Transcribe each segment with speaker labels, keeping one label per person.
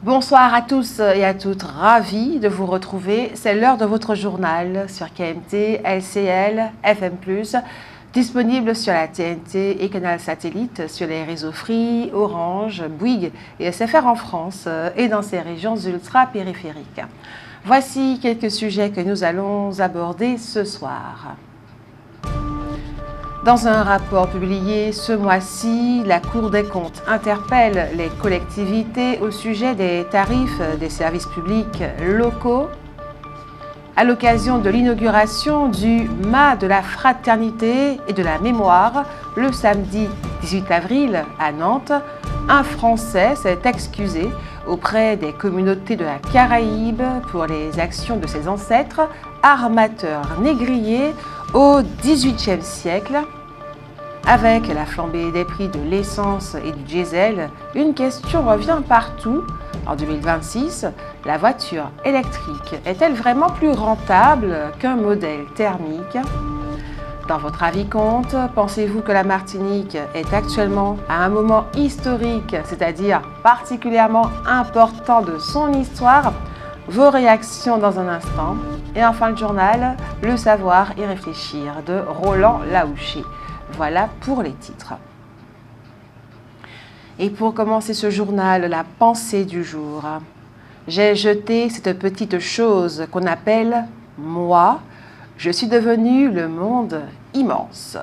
Speaker 1: Bonsoir à tous et à toutes, ravi de vous retrouver. C'est l'heure de votre journal sur KMT, LCL, FM+, disponible sur la TNT et canal satellite sur les réseaux Free, Orange, Bouygues et SFR en France et dans ces régions ultra-périphériques. Voici quelques sujets que nous allons aborder ce soir. Dans un rapport publié ce mois-ci, la Cour des comptes interpelle les collectivités au sujet des tarifs des services publics locaux. À l'occasion de l'inauguration du mât de la fraternité et de la mémoire, le samedi 18 avril à Nantes, un Français s'est excusé auprès des communautés de la Caraïbe pour les actions de ses ancêtres, armateurs négriers au XVIIIe siècle. Avec la flambée des prix de l'essence et du diesel, une question revient partout. En 2026, la voiture électrique est-elle vraiment plus rentable qu'un modèle thermique? Dans votre avis compte, pensez-vous que la Martinique est actuellement à un moment historique, c'est-à-dire particulièrement important de son histoire? Vos réactions dans un instant. Et enfin le journal, Le savoir et réfléchir de Roland Laouché. Voilà pour les titres. Et pour commencer ce journal, la pensée du jour. J'ai jeté cette petite chose qu'on appelle moi. Je suis devenu le monde immense.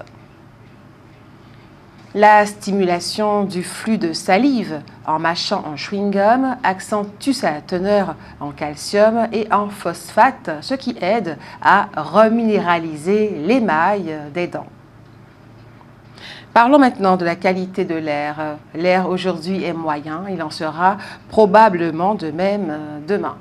Speaker 1: La stimulation du flux de salive en mâchant un chewing-gum accentue sa teneur en calcium et en phosphate, ce qui aide à reminéraliser l'émail des dents. Parlons maintenant de la qualité de l'air. L'air aujourd'hui est moyen, il en sera probablement de même demain.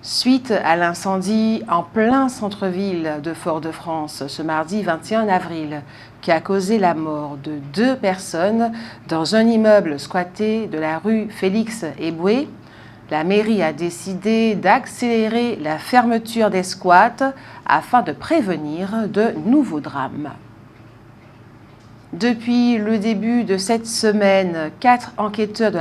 Speaker 1: Suite à l'incendie en plein centre-ville de Fort-de-France ce mardi 21 avril, qui a causé la mort de 2 personnes dans un immeuble squatté de la rue Félix-Éboué, la mairie a décidé d'accélérer la fermeture des squats afin de prévenir de nouveaux drames. Depuis le début de cette semaine, 4 enquêteurs de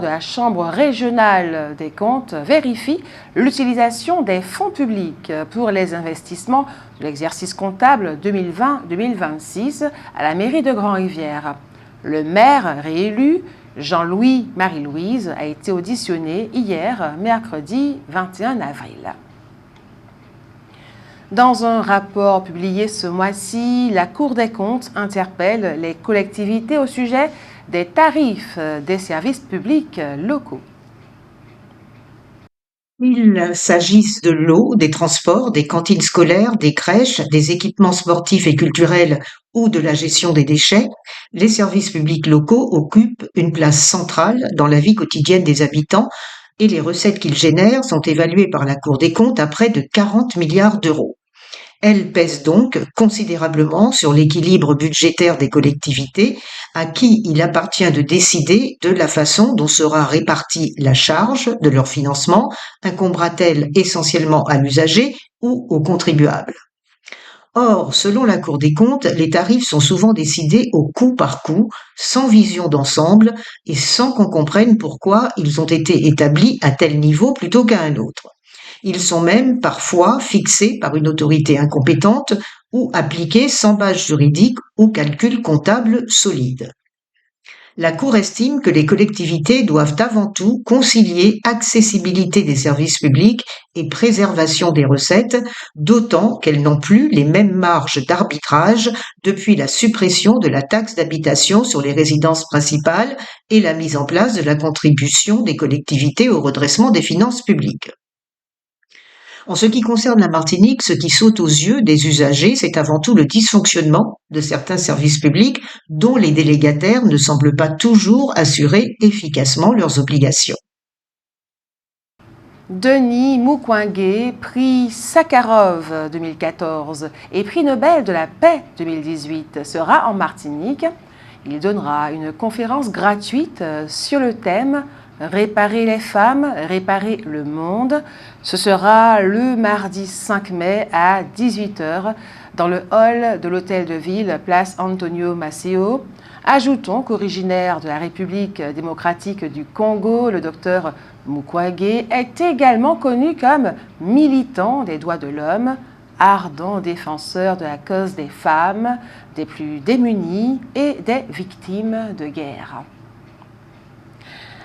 Speaker 1: la Chambre régionale des comptes vérifient l'utilisation des fonds publics pour les investissements de l'exercice comptable 2020-2026 à la mairie de Grand-Rivière. Le maire réélu, Jean-Louis Marie-Louise, a été auditionné hier, mercredi 21 avril. Dans un rapport publié ce mois-ci, la Cour des comptes interpelle les collectivités au sujet des tarifs des services publics locaux.
Speaker 2: Qu'il s'agisse de l'eau, des transports, des cantines scolaires, des crèches, des équipements sportifs et culturels ou de la gestion des déchets, les services publics locaux occupent une place centrale dans la vie quotidienne des habitants et les recettes qu'ils génèrent sont évaluées par la Cour des comptes à près de 40 milliards d'euros. Elle pèse donc considérablement sur l'équilibre budgétaire des collectivités, à qui il appartient de décider de la façon dont sera répartie la charge de leur financement, incombera-t-elle essentiellement à l'usager ou aux contribuables. Or, selon la Cour des comptes, les tarifs sont souvent décidés au coup par coup, sans vision d'ensemble et sans qu'on comprenne pourquoi ils ont été établis à tel niveau plutôt qu'à un autre. Ils sont même parfois fixés par une autorité incompétente ou appliqués sans base juridique ou calcul comptable solide. La Cour estime que les collectivités doivent avant tout concilier accessibilité des services publics et préservation des recettes, d'autant qu'elles n'ont plus les mêmes marges d'arbitrage depuis la suppression de la taxe d'habitation sur les résidences principales et la mise en place de la contribution des collectivités au redressement des finances publiques. En ce qui concerne la Martinique, ce qui saute aux yeux des usagers, c'est avant tout le dysfonctionnement de certains services publics dont les délégataires ne semblent pas toujours assurer efficacement leurs obligations.
Speaker 1: Denis Mukwege, prix Sakharov 2014 et prix Nobel de la paix 2018, sera en Martinique. Il donnera une conférence gratuite sur le thème « Réparer les femmes, réparer le monde ». Ce sera le mardi 5 mai à 18 h dans le hall de l'Hôtel de Ville, place Antonio Maceo. Ajoutons qu'originaire de la République démocratique du Congo, le docteur Mukwege est également connu comme militant des droits de l'homme, ardent défenseur de la cause des femmes, des plus démunis et des victimes de guerre.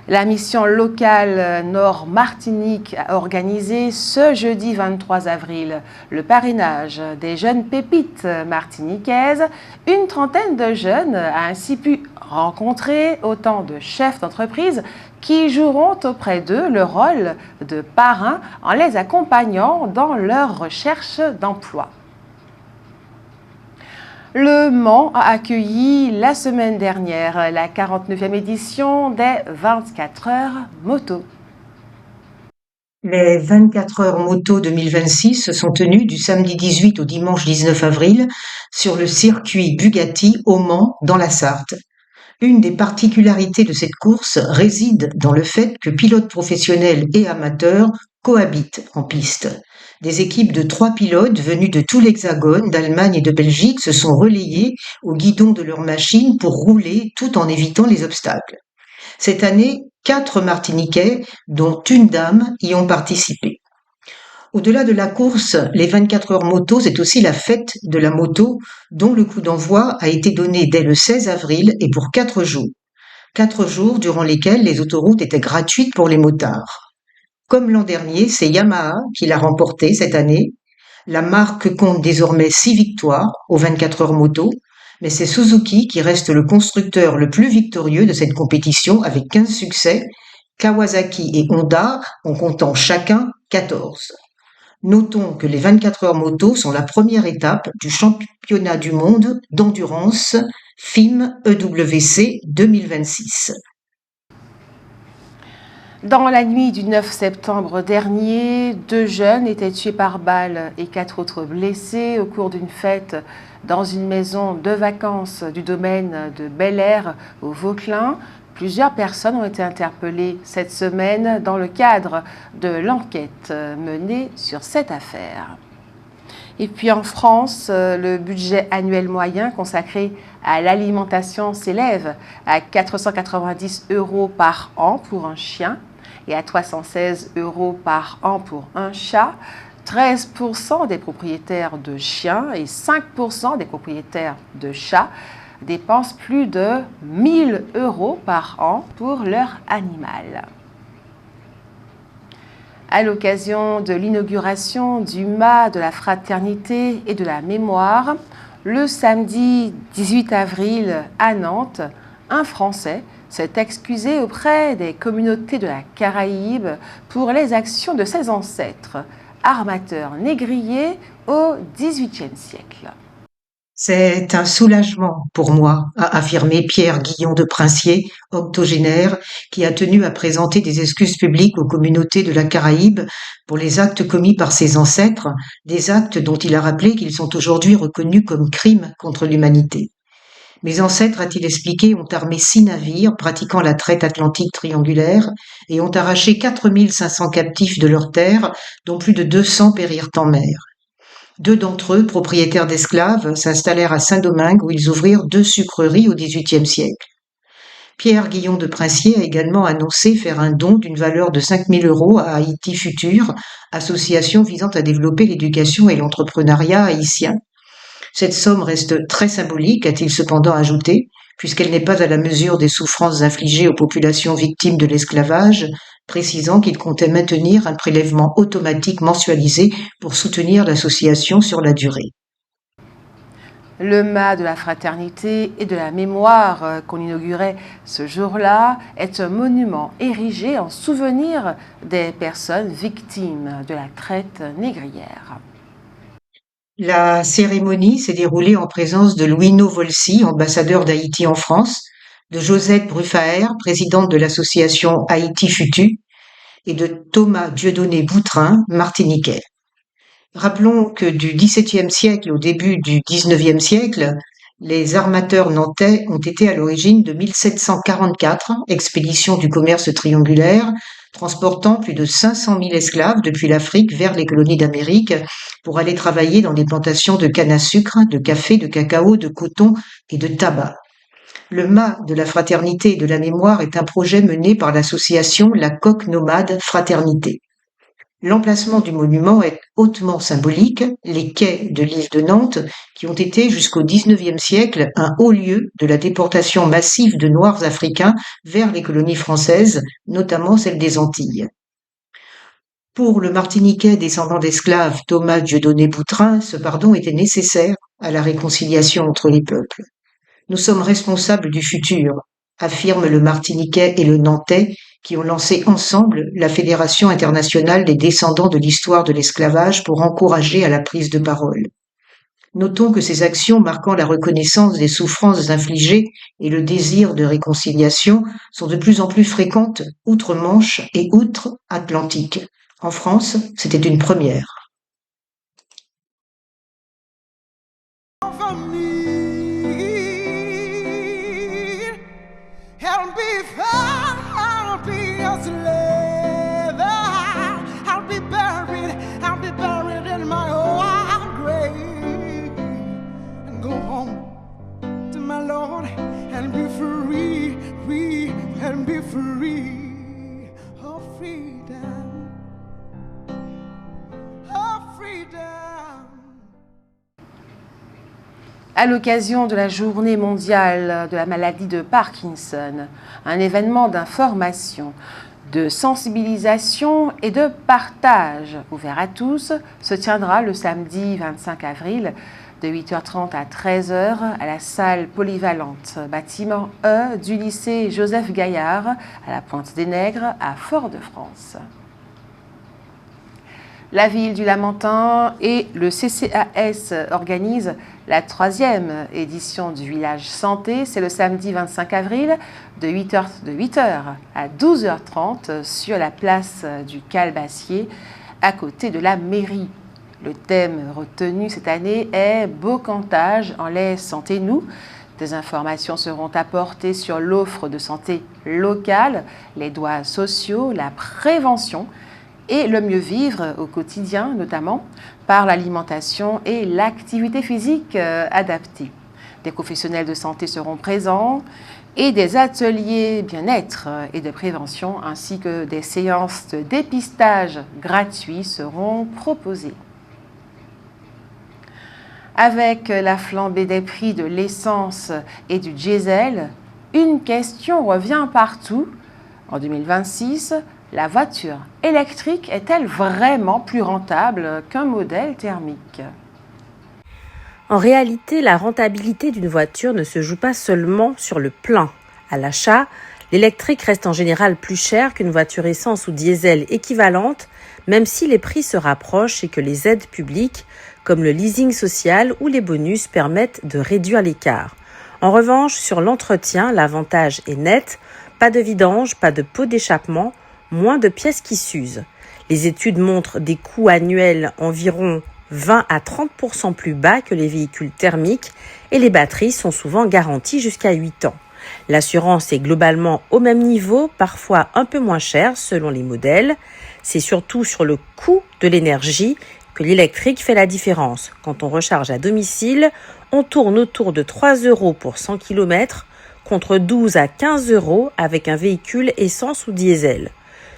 Speaker 1: La mission locale Nord-Martinique a organisé ce jeudi 23 avril le parrainage des jeunes pépites martiniquaises. Une trentaine de jeunes a ainsi pu rencontrer autant de chefs d'entreprise qui joueront auprès d'eux le rôle de parrains en les accompagnant dans leur recherche d'emploi. Le Mans a accueilli la semaine dernière la 49e édition des 24 heures moto.
Speaker 2: Les 24 heures moto 2026 se sont tenues du samedi 18 au dimanche 19 avril sur le circuit Bugatti au Mans dans la Sarthe. Une des particularités de cette course réside dans le fait que pilotes professionnels et amateurs cohabitent en piste. Des équipes de 3 pilotes venus de tout l'Hexagone, d'Allemagne et de Belgique se sont relayés au guidon de leur machine pour rouler tout en évitant les obstacles. Cette année, 4 Martiniquais, dont une dame, y ont participé. Au-delà de la course, les 24 heures moto, c'est aussi la fête de la moto, dont le coup d'envoi a été donné dès le 16 avril et pour 4 jours. 4 jours durant lesquels les autoroutes étaient gratuites pour les motards. Comme l'an dernier, c'est Yamaha qui l'a remporté cette année. La marque compte désormais 6 victoires aux 24 heures moto, mais c'est Suzuki qui reste le constructeur le plus victorieux de cette compétition avec 15 succès, Kawasaki et Honda en comptant chacun 14. Notons que les 24 heures moto sont la première étape du championnat du monde d'endurance FIM EWC 2026.
Speaker 1: Dans la nuit du 9 septembre dernier, 2 jeunes étaient tués par balle et 4 autres blessés au cours d'une fête dans une maison de vacances du domaine de Bel-Air au Vauclin. Plusieurs personnes ont été interpellées cette semaine dans le cadre de l'enquête menée sur cette affaire. Et puis en France, le budget annuel moyen consacré à l'alimentation s'élève à 490 € par an pour un chien et à 316 € par an pour un chat. 13% des propriétaires de chiens et 5% des propriétaires de chats dépensent plus de 1 000 € par an pour leur animal. À l'occasion de l'inauguration du mât de la fraternité et de la mémoire, le samedi 18 avril à Nantes, un Français s'est excusé auprès des communautés de la Caraïbe pour les actions de ses ancêtres, armateurs négriers au XVIIIe siècle.
Speaker 2: C'est un soulagement pour moi, a affirmé Pierre Guillon de Princier, octogénaire, qui a tenu à présenter des excuses publiques aux communautés de la Caraïbe pour les actes commis par ses ancêtres, des actes dont il a rappelé qu'ils sont aujourd'hui reconnus comme crimes contre l'humanité. Mes ancêtres, a-t-il expliqué, ont armé 6 navires pratiquant la traite atlantique triangulaire et ont arraché 4 500 captifs de leurs terres, dont plus de 200 périrent en mer. 2 d'entre eux, propriétaires d'esclaves, s'installèrent à Saint-Domingue où ils ouvrirent 2 sucreries au XVIIIe siècle. Pierre Guillon de Princier a également annoncé faire un don d'une valeur de 5 000 € à Haïti Futur, association visant à développer l'éducation et l'entrepreneuriat haïtien. Cette somme reste très symbolique, a-t-il cependant ajouté, puisqu'elle n'est pas à la mesure des souffrances infligées aux populations victimes de l'esclavage, précisant qu'il comptait maintenir un prélèvement automatique mensualisé pour soutenir l'association sur la durée.
Speaker 1: Le mât de la fraternité et de la mémoire qu'on inaugurait ce jour-là est un monument érigé en souvenir des personnes victimes de la traite négrière.
Speaker 2: La cérémonie s'est déroulée en présence de Louino Volsi, ambassadeur d'Haïti en France, de Josette Bruffaer, présidente de l'association Haïti Futu, et de Thomas Dieudonné Boutrin, martiniquais. Rappelons que du XVIIe siècle au début du XIXe siècle, les armateurs nantais ont été à l'origine de 1744 expéditions du commerce triangulaire, transportant plus de 500 000 esclaves depuis l'Afrique vers les colonies d'Amérique pour aller travailler dans des plantations de canne à sucre, de café, de cacao, de coton et de tabac. Le mât de la fraternité et de la mémoire est un projet mené par l'association La Coque Nomade Fraternité. L'emplacement du monument est hautement symbolique, les quais de l'île de Nantes, qui ont été jusqu'au XIXe siècle un haut lieu de la déportation massive de Noirs africains vers les colonies françaises, notamment celles des Antilles. Pour le Martiniquais descendant d'esclaves Thomas Dieudonné Boutrin, ce pardon était nécessaire à la réconciliation entre les peuples. Nous sommes responsables du futur, affirment le Martiniquais et le Nantais, qui ont lancé ensemble la Fédération internationale des descendants de l'histoire de l'esclavage pour encourager à la prise de parole. Notons que ces actions marquant la reconnaissance des souffrances infligées et le désir de réconciliation sont de plus en plus fréquentes outre-Manche et outre-Atlantique. En France, c'était une première.
Speaker 1: À l'occasion de la journée mondiale de la maladie de Parkinson, un événement d'information, de sensibilisation et de partage ouvert à tous se tiendra le samedi 25 avril de 8h30 à 13h à la salle polyvalente, bâtiment E du lycée Joseph Gaillard à la Pointe-des-Nègres à Fort-de-France. La ville du Lamentin et le CCAS organisent la 3e édition du Village Santé. C'est le samedi 25 avril de 8h à 12h30 sur la place du Calbassier à côté de la mairie. Le thème retenu cette année est « Boccantage en lait santé nous ». Des informations seront apportées sur l'offre de santé locale, les droits sociaux, la prévention et le mieux vivre au quotidien, notamment par l'alimentation et l'activité physique adaptée. Des professionnels de santé seront présents et des ateliers bien-être et de prévention ainsi que des séances de dépistage gratuits seront proposées. Avec la flambée des prix de l'essence et du diesel, une question revient partout. En 2026, la voiture électrique est-elle vraiment plus rentable qu'un modèle thermique ?
Speaker 3: En réalité, la rentabilité d'une voiture ne se joue pas seulement sur le plein. À l'achat, l'électrique reste en général plus cher qu'une voiture essence ou diesel équivalente, même si les prix se rapprochent et que les aides publiques, comme le leasing social ou les bonus, permettent de réduire l'écart. En revanche, sur l'entretien, l'avantage est net. Pas de vidange, pas de pot d'échappement, moins de pièces qui s'usent. Les études montrent des coûts annuels environ 20 à 30% plus bas que les véhicules thermiques et les batteries sont souvent garanties jusqu'à 8 ans. L'assurance est globalement au même niveau, parfois un peu moins chère selon les modèles. C'est surtout sur le coût de l'énergie que l'électrique fait la différence. Quand on recharge à domicile, on tourne autour de 3 € pour 100 km contre 12 à 15 € avec un véhicule essence ou diesel.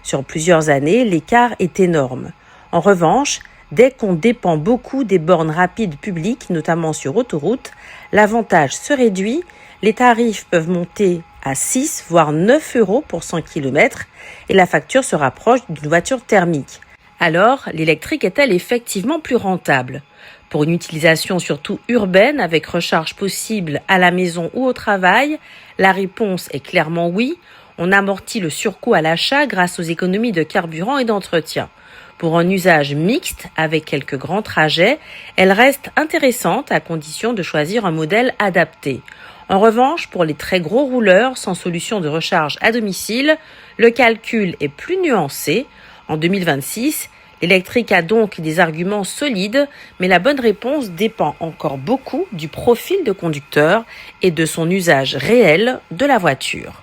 Speaker 3: Sur plusieurs années, l'écart est énorme. En revanche, dès qu'on dépend beaucoup des bornes rapides publiques, notamment sur autoroute, l'avantage se réduit, les tarifs peuvent monter à 6 voire 9 € pour 100 km et la facture se rapproche d'une voiture thermique. Alors, l'électrique est-elle effectivement plus rentable ? Pour une utilisation surtout urbaine avec recharge possible à la maison ou au travail, la réponse est clairement oui. On amortit le surcoût à l'achat grâce aux économies de carburant et d'entretien. Pour un usage mixte avec quelques grands trajets, elle reste intéressante à condition de choisir un modèle adapté. En revanche, pour les très gros rouleurs sans solution de recharge à domicile, le calcul est plus nuancé. En 2026, l'électrique a donc des arguments solides, mais la bonne réponse dépend encore beaucoup du profil de conducteur et de son usage réel de la voiture.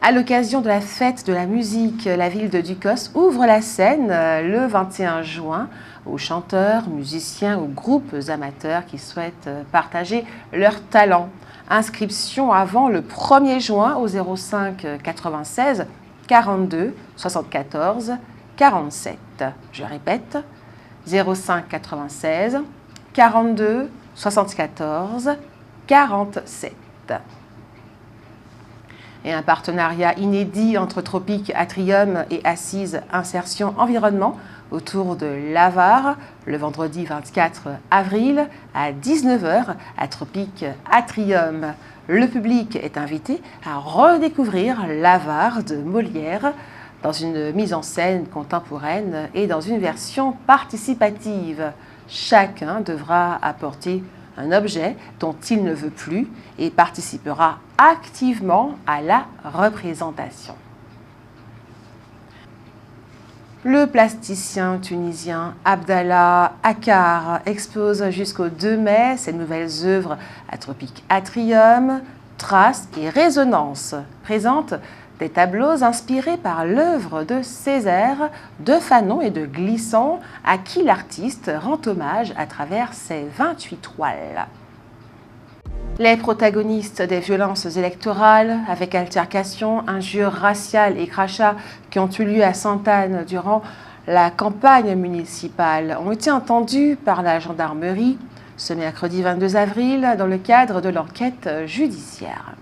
Speaker 1: À l'occasion de la fête de la musique, la ville de Ducos ouvre la scène le 21 juin aux chanteurs, musiciens ou groupes amateurs qui souhaitent partager leur talent. Inscription avant le 1er juin au 05 96 42 74 47. Je répète, 05 96 42 74 47. Et un partenariat inédit entre Tropic Atrium et Assise Insertion Environnement autour de l'Avare, le vendredi 24 avril à 19h à Tropic Atrium. Le public est invité à redécouvrir l'Avare de Molière dans une mise en scène contemporaine et dans une version participative. Chacun devra apporter un objet dont il ne veut plus et participera activement à la représentation. Le plasticien tunisien Abdallah Akkar expose jusqu'au 2 mai ses nouvelles œuvres à Tropic Atrium. Traces et résonances présentent des tableaux inspirés par l'œuvre de Césaire, de Fanon et de Glisson, à qui l'artiste rend hommage à travers ses 28 toiles. Les protagonistes des violences électorales, avec altercations, injures raciales et crachats qui ont eu lieu à Sainte-Anne durant la campagne municipale, ont été entendus par la gendarmerie ce mercredi 22 avril dans le cadre de l'enquête judiciaire.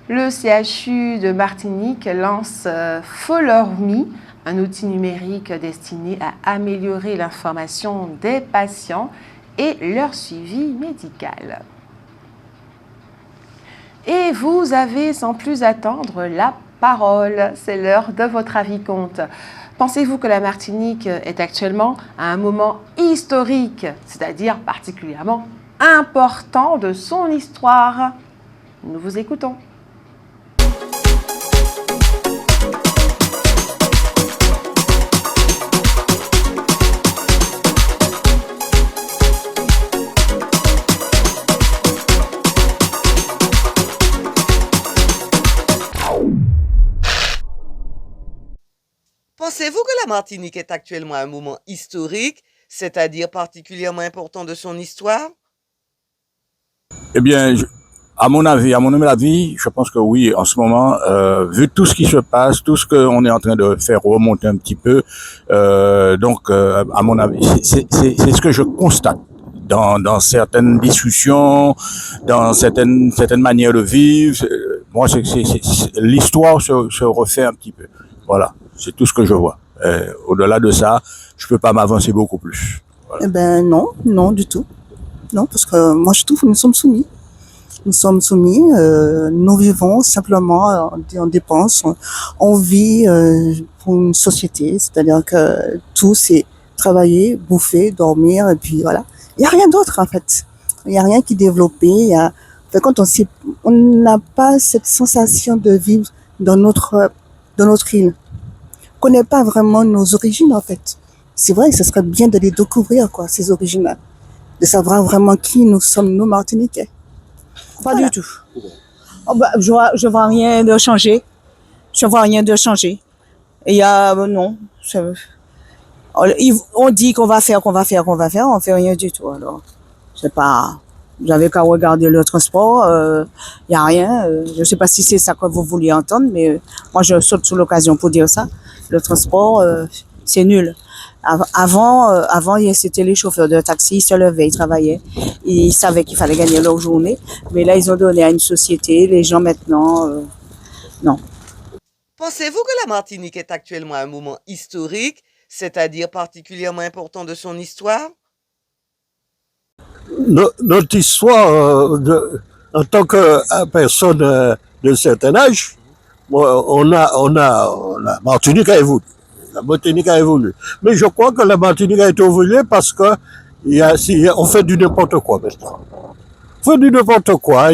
Speaker 1: Le CHU de Martinique lance Follow Me, un outil numérique destiné à améliorer l'information des patients et leur suivi médical. Et vous avez sans plus attendre la parole. C'est l'heure de votre avis compte. Pensez-vous que la Martinique est actuellement à un moment historique, c'est-à-dire particulièrement important de son histoire? Nous vous écoutons.
Speaker 4: Pensez-vous que la Martinique est actuellement à un moment historique, c'est-à-dire particulièrement important de son histoire?
Speaker 5: Eh bien, à mon avis, je pense que oui, en ce moment, vu tout ce qui se passe, tout ce qu'on est en train de faire remonter un petit peu, à mon avis, c'est ce que je constate dans certaines discussions, dans certaines manières de vivre. Moi, l'histoire se refait un petit peu. Voilà. C'est tout ce que je vois. Au-delà de ça, je peux pas m'avancer beaucoup plus. Voilà.
Speaker 6: Eh ben non du tout. Non, parce que moi je trouve que nous sommes soumis. Nous sommes soumis, nous vivons simplement, on dépense, on vit pour une société, c'est-à-dire que tout c'est travailler, bouffer, dormir, et puis voilà. Il n'y a rien d'autre en fait. Il n'y a rien qui est développé. Quand on n'a pas cette sensation de vivre dans notre île. On connaît pas vraiment nos origines en fait. C'est vrai que ce serait bien de les découvrir quoi, ces origines-là, de savoir vraiment qui nous sommes, nous Martiniquais.
Speaker 7: Pas du tout. Je vois rien de changer. Je vois rien de changer. Et il y a non. On dit qu'on va faire, on fait rien du tout. Alors, c'est pas. Vous avez qu'à regarder le transport, il y a rien. Je sais pas si c'est ça que vous vouliez entendre, mais moi je saute sur l'occasion pour dire ça. Le transport, c'est nul. Avant, c'était les chauffeurs de taxi, ils se levaient, ils travaillaient, ils savaient qu'il fallait gagner leur journée. Mais là, ils ont donné à une société. Les gens maintenant, non.
Speaker 4: Pensez-vous que la Martinique est actuellement à un moment historique, c'est-à-dire particulièrement important de son histoire?
Speaker 8: Notre histoire, en tant que personne de certain âge, la Martinique a évolué. La Martinique a évolué. Mais je crois que la Martinique a été évoluée parce que on fait du n'importe quoi maintenant. On fait du n'importe quoi.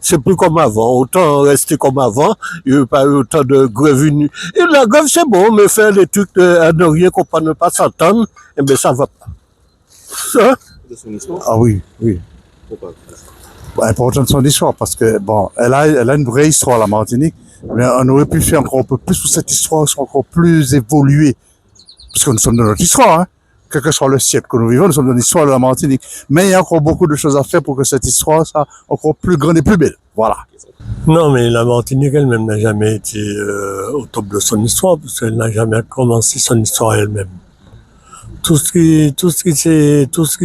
Speaker 8: C'est plus comme avant. Autant rester comme avant. Il n'y a pas eu autant de grève unie. Et la grève, c'est bon, mais faire les trucs à ne rien qu'on ne peut pas s'entendre, eh bien, ça va pas. Ça?
Speaker 9: De son histoire?
Speaker 8: Ah oui.
Speaker 9: Pourquoi?
Speaker 8: Important de son histoire parce que bon, elle a une vraie histoire la Martinique, mais on aurait pu faire encore un peu plus pour cette histoire soit encore plus évoluée, parce que nous sommes dans notre histoire, hein. quel que soit le siècle que nous vivons, nous sommes dans l'histoire de la Martinique. Mais il y a encore beaucoup de choses à faire pour que cette histoire soit encore plus grande et plus belle. Voilà.
Speaker 10: Non, mais la Martinique elle-même n'a jamais été au top de son histoire, parce qu'elle n'a jamais commencé son histoire elle-même. Tout ce qui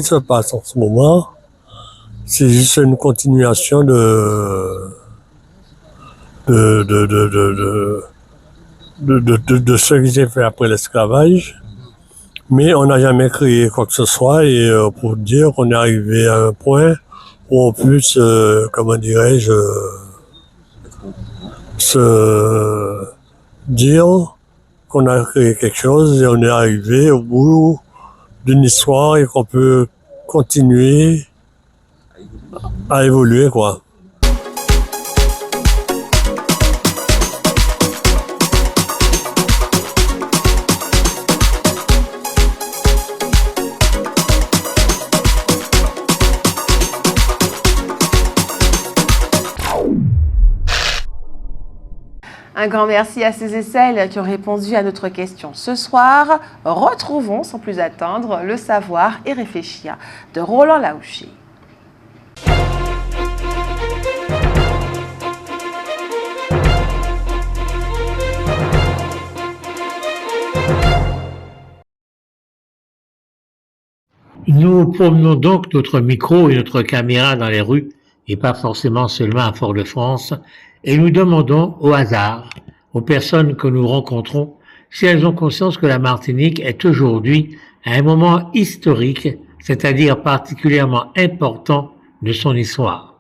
Speaker 10: se passe en ce moment, c'est juste une continuation de ce qui s'est fait après l'esclavage. Mais on n'a jamais créé quoi que ce soit, et pour dire qu'on est arrivé à un point où on puisse, comment dirais-je, se dire qu'on a créé quelque chose et on est arrivé au bout d'une histoire et qu'on peut continuer à évoluer, quoi.
Speaker 1: Un grand merci à ces et celles qui ont répondu à notre question ce soir. Retrouvons sans plus attendre Le savoir et réfléchir de Roland Laouché.
Speaker 11: Nous promenons donc notre micro et notre caméra dans les rues, et pas forcément seulement à Fort-de-France, et nous demandons au hasard, aux personnes que nous rencontrons, si elles ont conscience que la Martinique est aujourd'hui à un moment historique, c'est-à-dire particulièrement important de son histoire.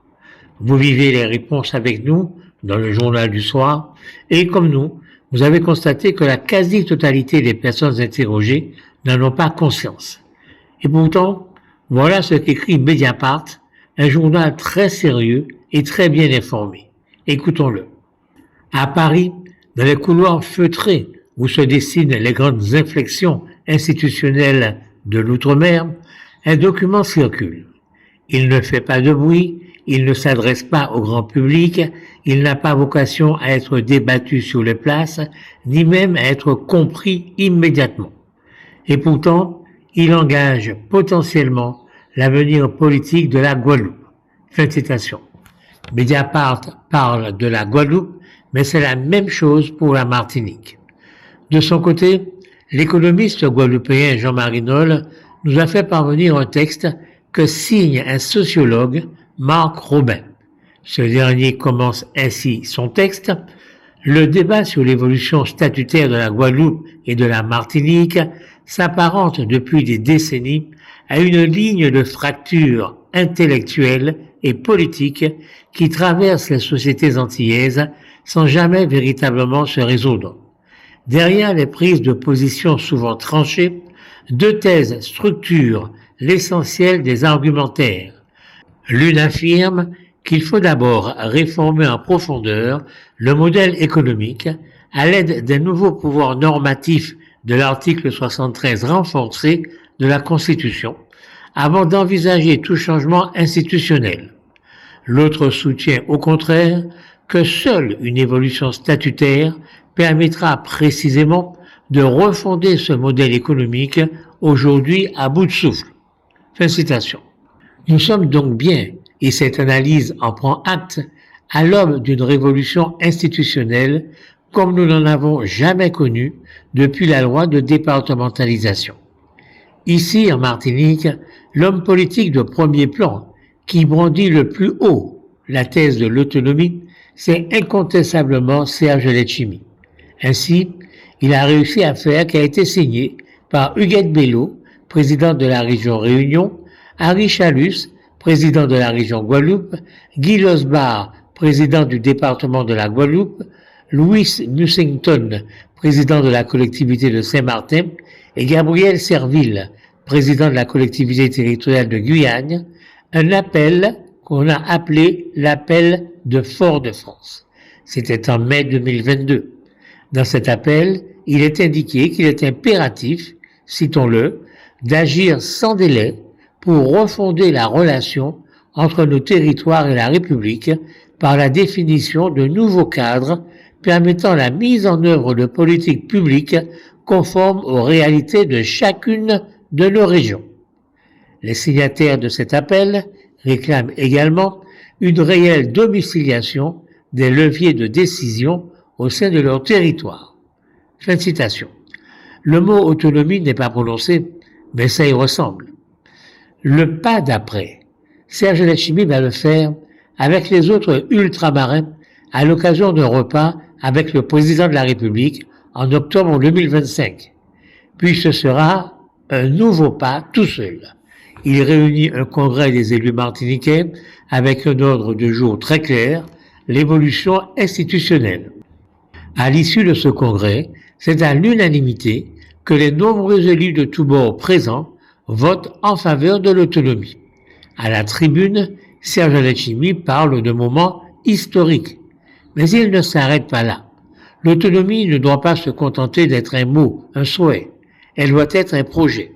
Speaker 11: Vous vivez les réponses avec nous dans le journal du soir, et comme nous, vous avez constaté que la quasi-totalité des personnes interrogées n'en ont pas conscience. Et pourtant, voilà ce qu'écrit Mediapart, un journal très sérieux et très bien informé. Écoutons-le. À Paris, dans les couloirs feutrés où se dessinent les grandes inflexions institutionnelles de l'outre-mer, un document circule. Il ne fait pas de bruit, il ne s'adresse pas au grand public, il n'a pas vocation à être débattu sur les places, ni même à être compris immédiatement. Et pourtant, il engage potentiellement l'avenir politique de la Guadeloupe. Fin de citation. Mediapart parle de la Guadeloupe, mais c'est la même chose pour la Martinique. De son côté, l'économiste guadeloupéen Jean-Marie Nolle nous a fait parvenir un texte que signe un sociologue, Marc Robin. Ce dernier commence ainsi son texte. Le débat sur l'évolution statutaire de la Guadeloupe et de la Martinique s'apparente depuis des décennies à une ligne de fracture intellectuelle et politique qui traverse les sociétés antillaises sans jamais véritablement se résoudre. Derrière les prises de position souvent tranchées, deux thèses structurent l'essentiel des argumentaires. L'une affirme qu'il faut d'abord réformer en profondeur le modèle économique à l'aide des nouveaux pouvoirs normatifs de l'article 73 renforcé de la Constitution, avant d'envisager tout changement institutionnel. L'autre soutient au contraire que seule une évolution statutaire permettra précisément de refonder ce modèle économique aujourd'hui à bout de souffle. Fin de citation. Nous sommes donc bien, et cette analyse en prend acte, à l'aube d'une révolution institutionnelle comme nous n'en avons jamais connu depuis la loi de départementalisation. Ici, en Martinique, l'homme politique de premier plan, qui brandit le plus haut la thèse de l'autonomie, c'est incontestablement Serge Letchimy. Ainsi, il a réussi à faire qu'a été signé par Huguette Bello, président de la région Réunion, Harry Chalus, président de la région Guadeloupe, Guy Losbar, président du département de la Guadeloupe, Louis Mussington, président de la collectivité de Saint-Martin, et Gabriel Serville, président de la collectivité territoriale de Guyane, un appel qu'on a appelé l'appel de Fort-de-France. C'était en mai 2022. Dans cet appel, il est indiqué qu'il est impératif, citons-le, d'agir sans délai pour refonder la relation entre nos territoires et la République par la définition de nouveaux cadres permettant la mise en œuvre de politiques publiques conformes aux réalités de chacune de nos régions. Les signataires de cet appel réclament également une réelle domiciliation des leviers de décision au sein de leur territoire. Fin de citation. Le mot autonomie n'est pas prononcé, mais ça y ressemble. Le pas d'après, Serge Letchimy va le faire avec les autres ultramarins à l'occasion d'un repas avec le président de la République en octobre 2025. Puis ce sera un nouveau pas tout seul. Il réunit un congrès des élus martiniquais avec un ordre de jour très clair, l'évolution institutionnelle. À l'issue de ce congrès, c'est à l'unanimité que les nombreux élus de tous bords présents votent en faveur de l'autonomie. À la tribune, Serge Letchimy parle de moments historiques. Mais il ne s'arrête pas là. L'autonomie ne doit pas se contenter d'être un mot, un souhait. Elle doit être un projet.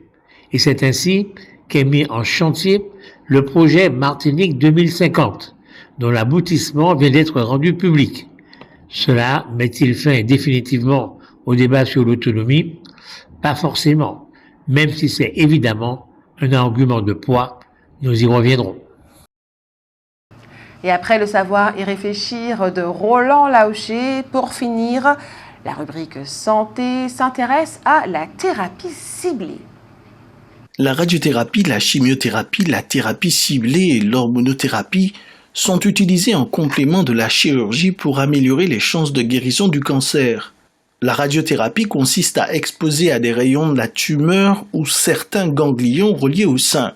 Speaker 11: Et c'est ainsi qu'est mis en chantier le projet Martinique 2050, dont l'aboutissement vient d'être rendu public. Cela met-il fin définitivement au débat sur l'autonomie? Pas forcément, même si c'est évidemment un argument de poids. Nous y reviendrons.
Speaker 1: Et après le savoir y réfléchir de Roland Laouché, pour finir, la rubrique santé s'intéresse à la thérapie ciblée.
Speaker 12: La radiothérapie, la chimiothérapie, la thérapie ciblée et l'hormonothérapie sont utilisées en complément de la chirurgie pour améliorer les chances de guérison du cancer. La radiothérapie consiste à exposer à des rayons de la tumeur ou certains ganglions reliés au sein.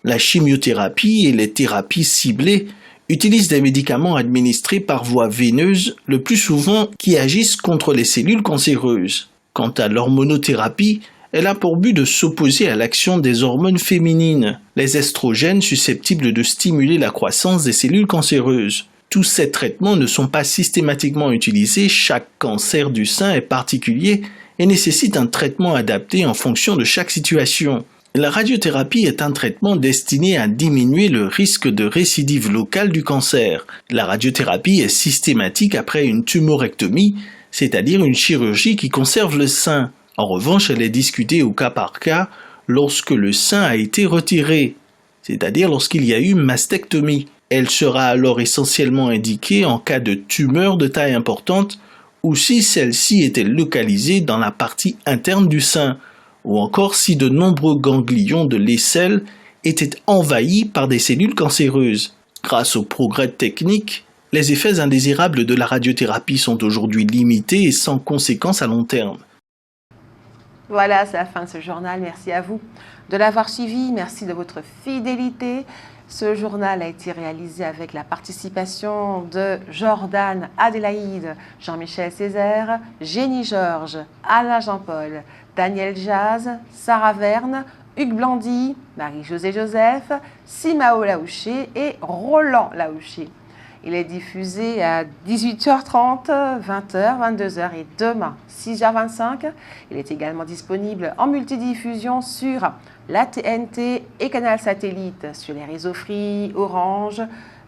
Speaker 12: La chimiothérapie et les thérapies ciblées utilisent des médicaments administrés par voie veineuse, le plus souvent qui agissent contre les cellules cancéreuses. Quant à l'hormonothérapie, elle a pour but de s'opposer à l'action des hormones féminines, les estrogènes susceptibles de stimuler la croissance des cellules cancéreuses. Tous ces traitements ne sont pas systématiquement utilisés, chaque cancer du sein est particulier et nécessite un traitement adapté en fonction de chaque situation. La radiothérapie est un traitement destiné à diminuer le risque de récidive locale du cancer. La radiothérapie est systématique après une tumorectomie, c'est-à-dire une chirurgie qui conserve le sein. En revanche, elle est discutée au cas par cas lorsque le sein a été retiré, c'est-à-dire lorsqu'il y a eu mastectomie. Elle sera alors essentiellement indiquée en cas de tumeur de taille importante ou si celle-ci était localisée dans la partie interne du sein, ou encore si de nombreux ganglions de l'aisselle étaient envahis par des cellules cancéreuses. Grâce au progrès technique, les effets indésirables de la radiothérapie sont aujourd'hui limités et sans conséquences à long terme.
Speaker 1: Voilà, c'est la fin de ce journal. Merci à vous de l'avoir suivi. Merci de votre fidélité. Ce journal a été réalisé avec la participation de Jordan Adélaïde, Jean-Michel Césaire, Génie Georges, Alain Jean-Paul, Daniel Jazz, Sarah Verne, Hugues Blandy, Marie-Josée Joseph, Simao Laouché et Roland Laouché. Il est diffusé à 18h30, 20h, 22h et demain 6h25. Il est également disponible en multidiffusion sur la TNT et Canal Satellite, sur les réseaux Free, Orange,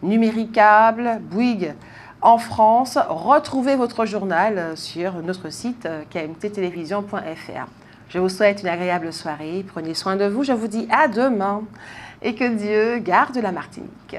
Speaker 1: Numéricable, Bouygues. En France, retrouvez votre journal sur notre site kmttelevision.fr. Je vous souhaite une agréable soirée. Prenez soin de vous. Je vous dis à demain et que Dieu garde la Martinique.